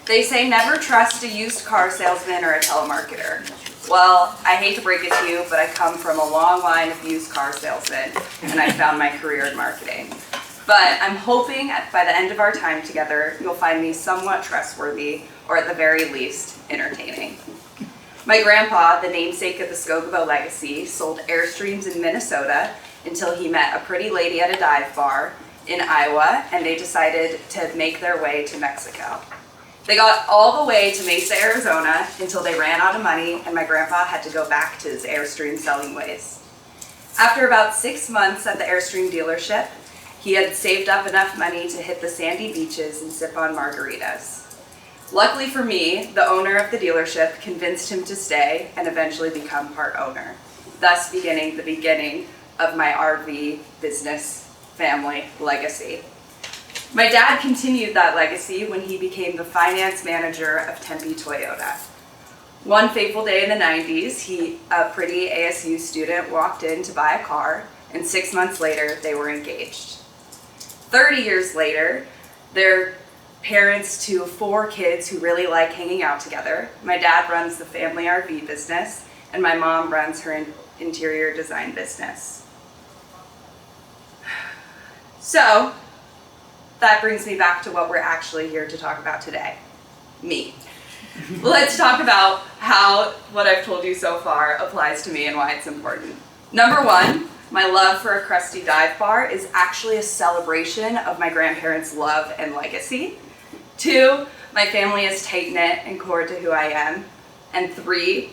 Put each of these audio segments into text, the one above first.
They say never trust a used car salesman or a telemarketer. Well, I hate to break it to you, but I come from a long line of used car salesmen, and I found my career in marketing. But I'm hoping by the end of our time together, you'll find me somewhat trustworthy, or at the very least, entertaining. My grandpa, the namesake of the Skogebo legacy, sold Airstreams in Minnesota until he met a pretty lady at a dive bar in Iowa, and they decided to make their way to Mexico. They got all the way to Mesa, Arizona until they ran out of money and my grandpa had to go back to his Airstream selling ways. After about 6 months at the Airstream dealership, he had saved up enough money to hit the sandy beaches and sip on margaritas. Luckily for me, the owner of the dealership convinced him to stay and eventually become part owner, thus beginning the beginning of my RV business family legacy. My dad continued that legacy when he became the finance manager of Tempe Toyota. One fateful day in the 90s, a pretty ASU student walked in to buy a car, and 6 months later, they were engaged. 30 years later, they're parents to 4 kids who really like hanging out together. My dad runs the family RV business, and my mom runs her interior design business. So, that brings me back to what we're actually here to talk about today, me. Let's talk about how what I've told you so far applies to me and why it's important. Number 1, my love for a crusty dive bar is actually a celebration of my grandparents' love and legacy. 2, my family is tight-knit and core to who I am. And 3,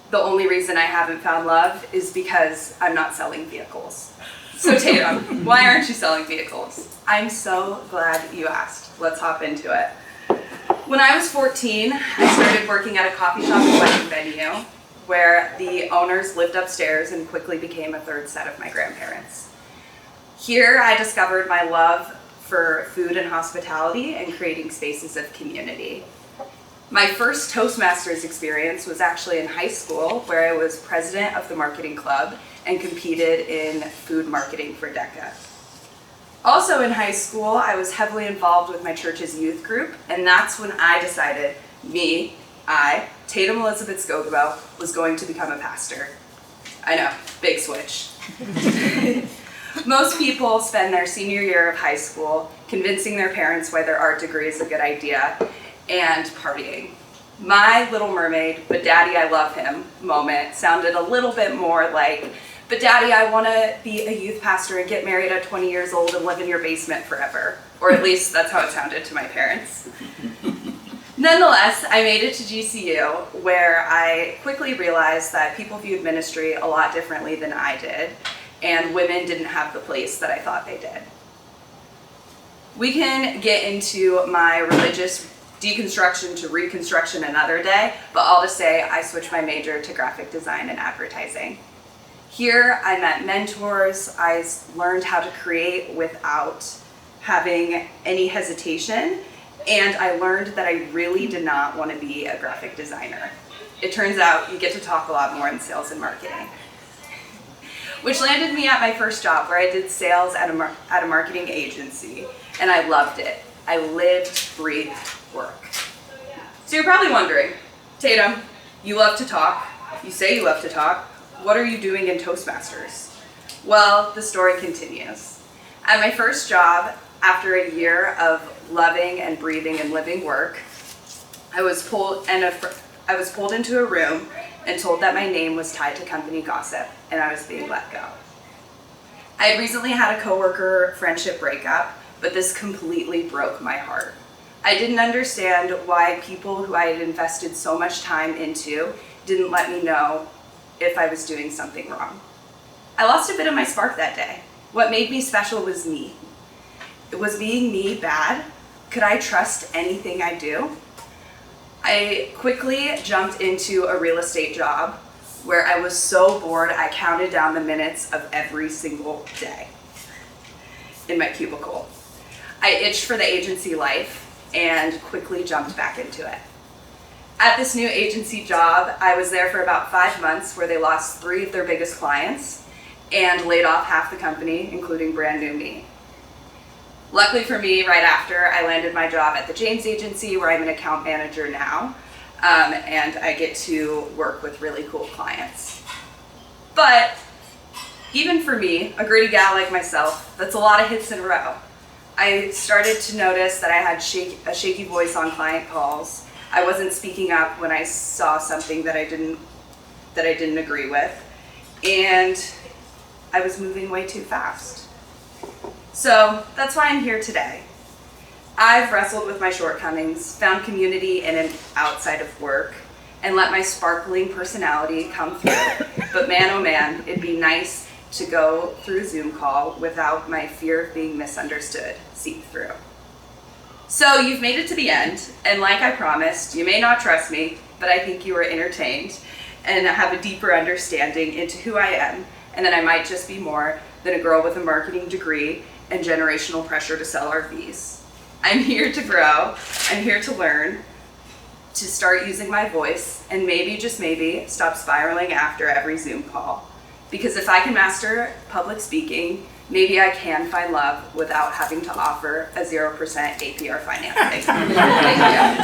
the only reason I haven't found love is because I'm not selling vehicles. So Tatum, why aren't you selling vehicles? I'm so glad you asked. Let's hop into it. When I was 14, I started working at a coffee shop and wedding venue where the owners lived upstairs and quickly became a third set of my grandparents. Here I discovered my love for food and hospitality and creating spaces of community. My first Toastmasters experience was actually in high school, where I was president of the marketing club and competed in food marketing for DECA. Also in high school, I was heavily involved with my church's youth group, and that's when I decided Tatum Elizabeth Skogebo, was going to become a pastor. I know, big switch. Most people spend their senior year of high school convincing their parents why their art degree is a good idea and partying. My Little Mermaid, but Daddy, I love him moment sounded a little bit more like, but Daddy, I want to be a youth pastor and get married at 20 years old and live in your basement forever. Or at least that's how it sounded to my parents. Nonetheless, I made it to GCU, where I quickly realized that people viewed ministry a lot differently than I did, and women didn't have the place that I thought they did. We can get into my religious deconstruction to reconstruction another day, but I'll just say I switched my major to graphic design and advertising. Here I met mentors, I learned how to create without having any hesitation, and I learned that I really did not want to be a graphic designer. It turns out you get to talk a lot more in sales and marketing. Which landed me at my first job, where I did sales at a marketing agency, and I loved it. I lived, breathed, work. So you're probably wondering, Tatum, you love to talk, you say you love to talk, what are you doing in Toastmasters? Well, the story continues. At my first job, after a year of loving and breathing and living work, I was pulled into a room and told that my name was tied to company gossip and I was being let go. I had recently had a coworker friendship breakup, but this completely broke my heart. I didn't understand why people who I had invested so much time into didn't let me know if I was doing something wrong. I lost a bit of my spark that day. What made me special was me. Was being me bad? Could I trust anything I do? I quickly jumped into a real estate job where I was so bored I counted down the minutes of every single day in my cubicle. I itched for the agency life and quickly jumped back into it. At this new agency job, I was there for about 5 months, where they lost 3 of their biggest clients and laid off half the company, including brand new me. Luckily for me, right after I landed my job at the James Agency, where I'm an account manager now, and I get to work with really cool clients. But even for me, a gritty gal like myself, that's a lot of hits in a row. I started to notice that I had a shaky voice on client calls. I wasn't speaking up when I saw something that I didn't agree with, and I was moving way too fast. So that's why I'm here today. I've wrestled with my shortcomings, found community in and outside of work, and let my sparkling personality come through. But man, oh man, it'd be nice to go through a Zoom call without my fear of being misunderstood seep through. So you've made it to the end, and like I promised, you may not trust me, but I think you were entertained and have a deeper understanding into who I am, and that I might just be more than a girl with a marketing degree and generational pressure to sell RVs. I'm here to grow, I'm here to learn, to start using my voice, and maybe, just maybe, stop spiraling after every Zoom call. Because if I can master public speaking, maybe I can find love without having to offer a 0% APR financing. Thank you.